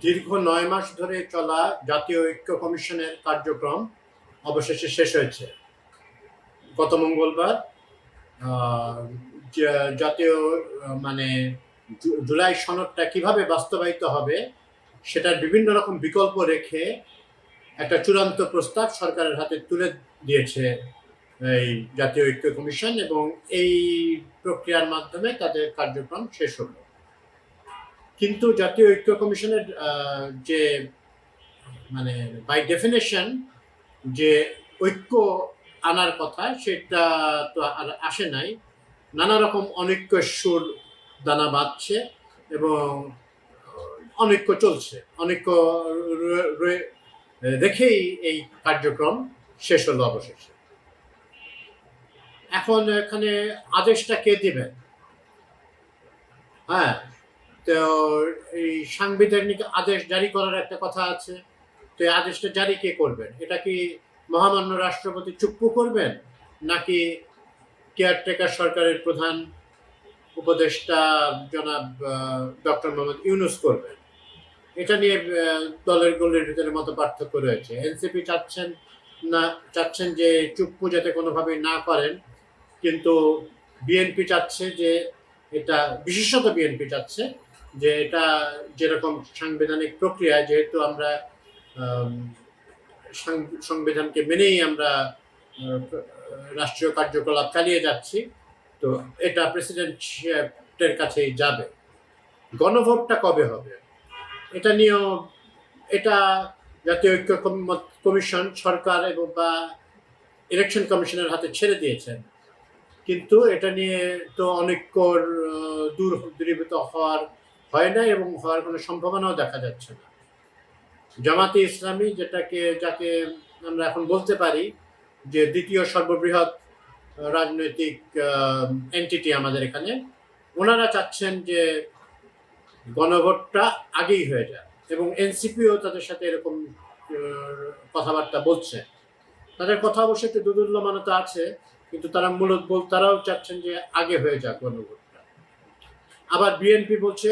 দীর্ঘ ৯ মাস ধরে চলা জাতীয় ঐক্য কমিশনের কার্যক্রম অবশেষে শেষ হয়েছে গত মঙ্গলবার। জাতীয় মানে জুলাই সনদটা কিভাবে বাস্তবায়িত হবে সেটার বিভিন্ন রকম বিকল্প রেখে একটা চূড়ান্ত প্রস্তাব সরকারের হাতে তুলে দিয়েছে এই জাতীয় ঐক্য কমিশন, এবং এই প্রক্রিয়ার মাধ্যমে তাদের কার্যক্রম শেষ হলো। কিন্তু জাতীয় ঐক্য কমিশনের যে মানে বাই ডেফিনেশন যে ঐক্য আনার কথা সেটা তো আর আসে নাই। নানা রকম অনৈক্য সুর দানা বাঁধছে এবং অনৈক্য চলছে। অনৈক্য রেখেই এই কার্যক্রম শেষ হলো অবশেষে। এখন এখানে আদেশটা কে দিবেন? হ্যাঁ, তো এই সাংবিধানিক আদেশ জারি করার একটা কথা আছে। তো এই আদেশটা জারি কে করবেন? এটা কি মহামান্য রাষ্ট্রপতি চুপ্পু করবেন, নাকি কেয়ারটেকার সরকারের প্রধান উপদেষ্টা জনাব ডক্টর মোহাম্মদ ইউনূস করবেন? এটা নিয়ে দলের গোলের ভিতরে মত পার্থক্য রয়েছে। এনসিপি চাচ্ছেন যে চুপ্পু যাতে কোনোভাবেই না করেন, কিন্তু বিএনপি চাচ্ছে যে এটা, বিশেষত বিএনপি চাচ্ছে যে এটা যেরকম সাংবিধানিক প্রক্রিয়া, যেহেতু আমরা সংবিধানকে মেনেই আমরা রাষ্ট্রীয় কার্যকলাপ চালিয়ে যাচ্ছি, তো এটা প্রেসিডেন্টের কাছেই যাবে। গণভোটটা কবে হবে এটা নিয়েও এটা জাতীয় ঐক্য কমিশন সরকার এবং বা ইলেকশন কমিশনের হাতে ছেড়ে দিয়েছেন, কিন্তু এটা নিয়ে তো অনৈক্যর দূরীভূত হয় না এবং হওয়ার কোনো সম্ভাবনাও দেখা যাচ্ছে না। জামাতে ইসলামী যাকে আমরা এখন বলতে পারি যে দ্বিতীয় সর্ববৃহৎ রাজনৈতিক এন্টিটি আমাদের এখানে, ওনারা চাচ্ছেন যে গণভোটটা আগেই হয়ে যায়, এবং এনসিপিও তাদের সাথে এরকম কথাবার্তা বলছে। তাদের কথা অবশ্যই একটু দোদুল্যমানতা আছে, কিন্তু তারাও চাচ্ছেন যে আগে হয়ে যাক গণভোটটা। আবার বিএনপি বলছে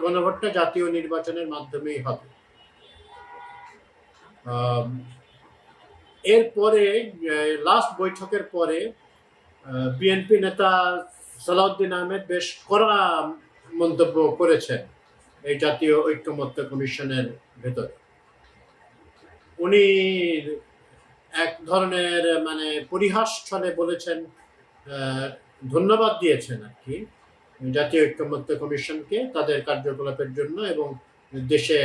গণভোটটা জাতীয় নির্বাচনের মাধ্যমেই হবে। এরপরে লাস্ট বৈঠকের পরে বিএনপি নেতা সালাউদ্দিন আহমেদ বেশ কড়া মন্তব্য করেছেন এই জাতীয় ঐক্যমত্য কমিশনের ভেতরে। উনি এক ধরনের পরিহাস ছলে বলেছেন, ধন্যবাদ দিয়েছেন আর কি জাতীয় ঐক্যমত্য কমিশনকে তাদের কার্যকলাপের জন্য এবং দেশে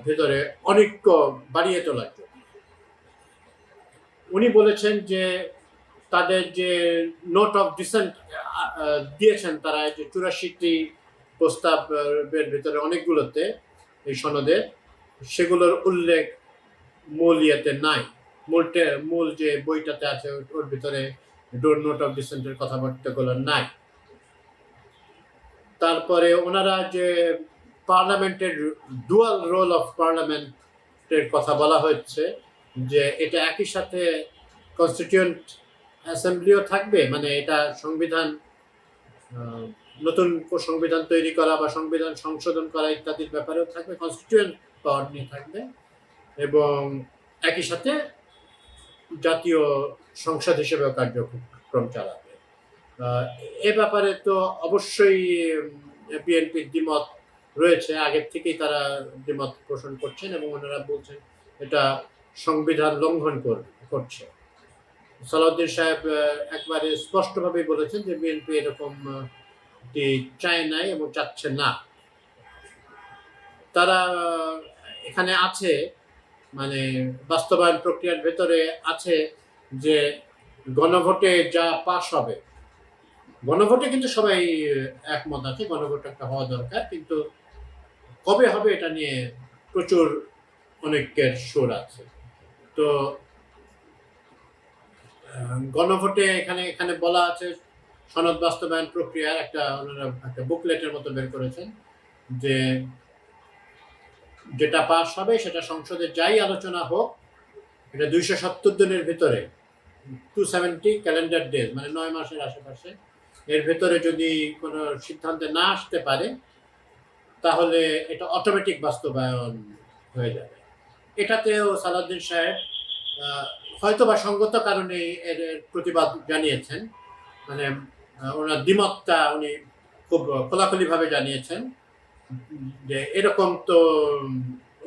ভেতরে অনৈক্য বাড়িয়ে তোলার জন্য। উনি বলেছেন যে তাদের যে নোট অফ ডিসেন্ট দিয়েছেন তারা, যে 84টি প্রস্তাবের ভিতরে অনেকগুলোতে এই সনদের, সেগুলোর উল্লেখ মূল ইয়েতে নাই। মূল যে বইটাতে আছে ওর ভিতরে নোট অফ ডিসেন্টের কথাবার্তাগুলো নাই। তারপরে ওনারা যে পার্লামেন্টের ডুয়াল রোল অফ পার্লামেন্টের কথা বলা হচ্ছে, যে এটা একই সাথে কনস্টিটিউয়েন্ট অ্যাসেম্বলিও থাকবে, এটা সংবিধান নতুন সংবিধান তৈরি করা বা সংবিধান সংশোধন করা ইত্যাদির ব্যাপারেও থাকবে, কনস্টিটিউয়েন্ট পাওয়ার নিয়ে থাকবে, এবং একই সাথে জাতীয় সংসদ হিসেবেও কার্যক্রম চালাবে। এ ব্যাপারে তো অবশ্যই বিএনপির দ্বিমত রয়েছে, আগের থেকেই তারা দ্বিমত পোষণ করছেন এবং ওনারা বলছেন এটা সংবিধান লঙ্ঘন করছে। সালাউদ্দিন সাহেব একবারে স্পষ্টভাবেই বলেছেন যে বিএনপি এরকম চায় নাই এবং চাচ্ছে না। তারা এখানে আছে বাস্তবায়ন প্রক্রিয়ার ভেতরে আছে যে গণভোটে যা পাস হবে, গণভোটে কিন্তু সবাই একমত আছে, গণভোট একটা হওয়া দরকার, কিন্তু কবে হবে এটা নিয়ে প্রচুর অনেকের সুর আছে। তো গণভোটে এখানে বলা আছে সনদ বাস্তবায়ন প্রক্রিয়ার একটা বুকলেটের মতো বের করেছেন, যে যেটা পাস হবে সেটা সংসদে যাই আলোচনা হোক, এটা 270 দিনের ভিতরে 270 ক্যালেন্ডার ডেজ 9 মাসের আশেপাশে, এর ভেতরে যদি কোনো সিদ্ধান্তে না আসতে পারে তাহলে এটা অটোমেটিক বাস্তবায়ন হয়ে যাবে। এটাতেও সালাউদ্দিন সাহেব হয়তো বা সঙ্গত কারণে এর প্রতিবাদ জানিয়েছেন, মানে ওনার দ্বিমতটা উনি খুব খোলাখুলিভাবে জানিয়েছেন যে এরকম তো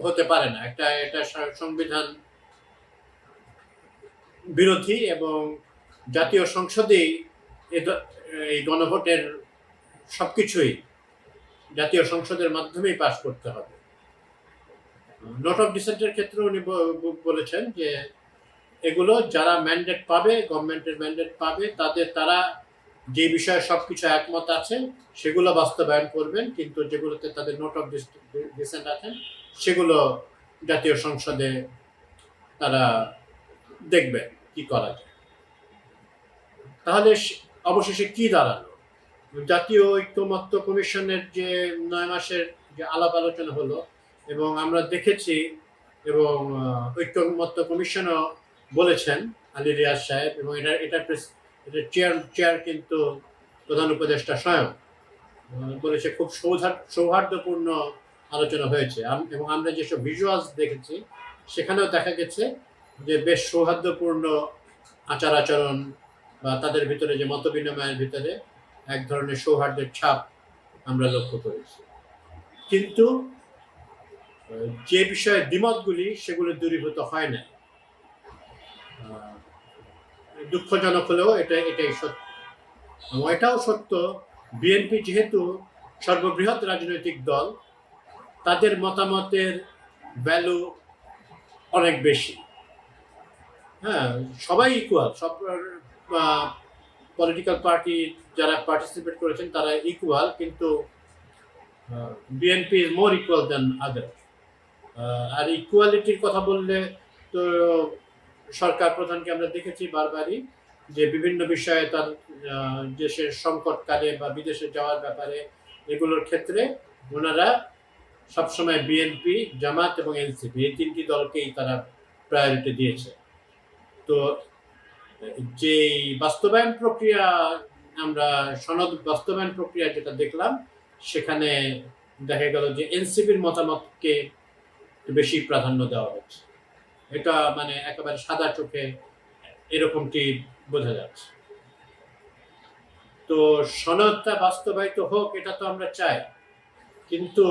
হতে পারে না, এটা সংবিধান বিরোধী এবং জাতীয় সংসদেই এই গণভোটের সবকিছুই জাতীয় সংসদের মাধ্যমেই পাস করতে হবে। নোট অফ ডিসেন্টের ক্ষেত্রে উনি বলেছেন যে এগুলো যারা ম্যান্ডেট পাবে, গভর্নমেন্টের ম্যান্ডেট পাবে, তারা যে বিষয়ে সবকিছু একমত আছে সেগুলো বাস্তবায়ন করবেন, কিন্তু যেগুলোতে তাদের নোট অফ ডিসেন্ট আছেন সেগুলো জাতীয় সংসদে তারা দেখবেন কি করা যায়। তাহলে অবশেষে কি দাঁড়ালো? জাতীয় ঐক্যমত্য কমিশনের যে 9 মাসের যে আলাপ আলোচনা হলো, এবং আমরা দেখেছি, এবং ঐক্যমত্য কমিশনও বলেছেন আলী রিয়াজ সাহেব, এবং এটা চেয়ার কিন্তু প্রধান উপদেষ্টা স্বয়ং বলেছে খুব সৌহার্দ্যপূর্ণ আলোচনা হয়েছে, এবং আমরা যেসব ভিজুয়ালস দেখেছি সেখানেও দেখা গেছে যে বেশ সৌহার্দ্যপূর্ণ আচার আচরণ বা তাদের ভিতরে যে মত বিনিময়ের ভিতরে এক ধরনের সৌহার্দ্যের ছাপ আমরা লক্ষ্য করেছি। কিন্তু যে বিষয়ে দ্বিমতগুলি সেগুলো দূরীভূত হয় না। দুঃখজনক হলেও এটাই সত্য। এটাও সত্য, বিএনপি যেহেতু সর্ববৃহৎ রাজনৈতিক দল, তাদের মতামতের ভ্যালু অনেক বেশি। হ্যাঁ, সবাই ইকুয়াল, সব পলিটিক্যাল পার্টি যারা পার্টিসিপেট করেছেন তারা ইকুয়াল, কিন্তু বিএনপি ইজ মোর ইকুয়াল দেন আদার। আর ইকুয়ালিটির কথা বললে তো সরকার প্রধানকে আমরা দেখেছি বারবারই যে বিভিন্ন বিষয়ে তার দেশের সংকটকালে বা বিদেশে যাওয়ার ব্যাপারে এগুলোর ক্ষেত্রে ওনারা সবসময় বিএনপি, জামাত এবং এনসিপি এই তিনটি দলকেই তারা প্রায়োরিটি দিয়েছে। তো যে বাস্তবায়ন প্রক্রিয়া, আমরা সনদ বাস্তবায়ন প্রক্রিয়া যেটা দেখলাম, সেখানে দেখা গেল যে এনসিপির মতামতকে বেশি প্রাধান্য দেওয়া হচ্ছে। এটা মানে একেবারে সাদা চোখে এরকমটি বোঝা যাচ্ছে। তো সনদটা বাস্তবায়িত হোক, এটা তো আমরা চাই, কিন্তু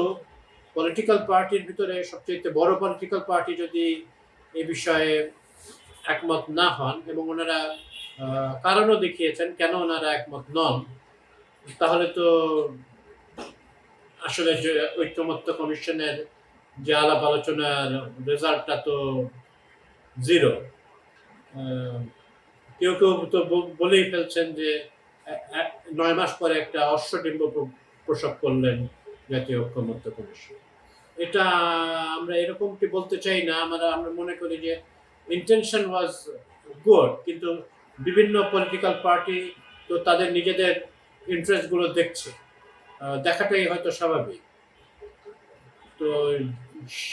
পলিটিক্যাল পার্টির ভিতরে সবচেয়ে বড় পলিটিক্যাল পার্টি যদি এ বিষয়ে একমত না হন, এবং ওনারা কারণও দেখিয়েছেন কেন ওনারা একমত নন, তাহলে তো আসলে যে ঐক্যমত্য কমিশনের যে আলাপ আলোচনার রেজাল্টটা তো জিরো। কেউ কেউ তো বলেই ফেলছেন যে 9 মাস পরে একটা অশ্বডিম্ব প্রসব করলেন জাতীয় ঐক্যমত্য কমিশন। এটা আমরা এরকমটি বলতে চাই না, আমরা মনে করি যে ইন্টেনশন ওয়াজ গুড, কিন্তু বিভিন্ন পলিটিক্যাল পার্টি তো তাদের নিজেদের ইন্টারেস্টগুলো দেখছে, দেখাটাই হয়তো স্বাভাবিক। তো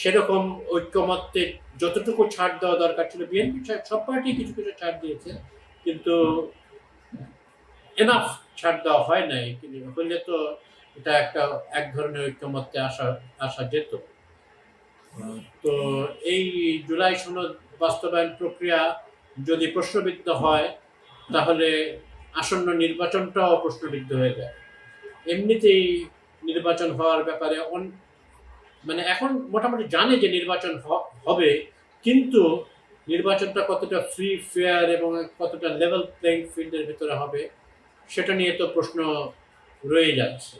সেরকম ঐক্যমত্যে যতটুকু ছাড় দেওয়া দরকার ছিল, বিএনপি সব পার্টি কিছু কিছু ছাড় দিয়েছে, কিন্তু এনাফ ছাড় দেওয়া হয় নাই। হলে তো এটা এক ধরনের ঐক্যমত্যে আসা যেত। তো এই জুলাই সনদ বাস্তবায়ন প্রক্রিয়া যদি প্রশ্নবিদ্ধ হয়, তাহলে আসন্ন নির্বাচনটাও প্রশ্নবিদ্ধ হয়ে যায়। এমনিতেই নির্বাচন হওয়ার ব্যাপারে মানে এখন মোটামুটি জানে যে নির্বাচন হবে, কিন্তু নির্বাচনটা কতটা ফ্রি ফেয়ার এবং কতটা লেভেল প্লেইং ফিল্ডের ভিতরে হবে সেটা নিয়ে তো প্রশ্ন রয়ে যাচ্ছে।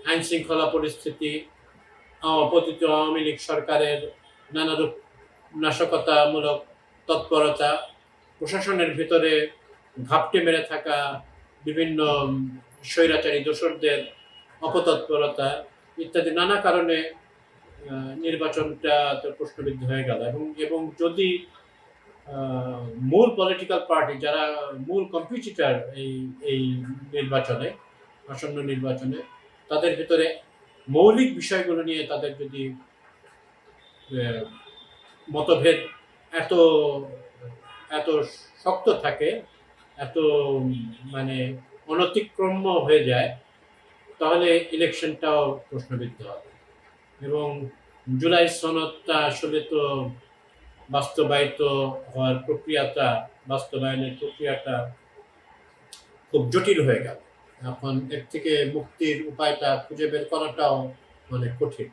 আইন শৃঙ্খলা পরিস্থিতি, পতিত আওয়ামী লীগ সরকারের নানারূপ নাশকতামূলক তৎপরতা, প্রশাসনের ভিতরে ঘাপটে মেরে থাকা বিভিন্ন স্বৈরাচারী দোসরদের অপতৎপরতা ইত্যাদি নানা কারণে নির্বাচনটা তো প্রশ্নবিদ্ধ হয়ে গেল। এবং যদি মূল পলিটিক্যাল পার্টি যারা মূল কম্পিটিটর এই নির্বাচনে, আসন্ন নির্বাচনে, তাদের ভিতরে মৌলিক বিষয়গুলো নিয়ে তাদের যদি মতভেদ এত এত শক্ত থাকে, এত মানে অনতিক্রম্য হয়ে যায়, তাহলে ইলেকশনটাও প্রশ্নবিদ্ধ হবে। এবং জুলাই সনদটা আসলে তো বাস্তবায়িত হওয়ার বাস্তবায়নের প্রক্রিয়াটা খুব জটিল হয়ে গেল। এখন এর থেকে মুক্তির উপায়টা খুঁজে বের করাটাও অনেক কঠিন।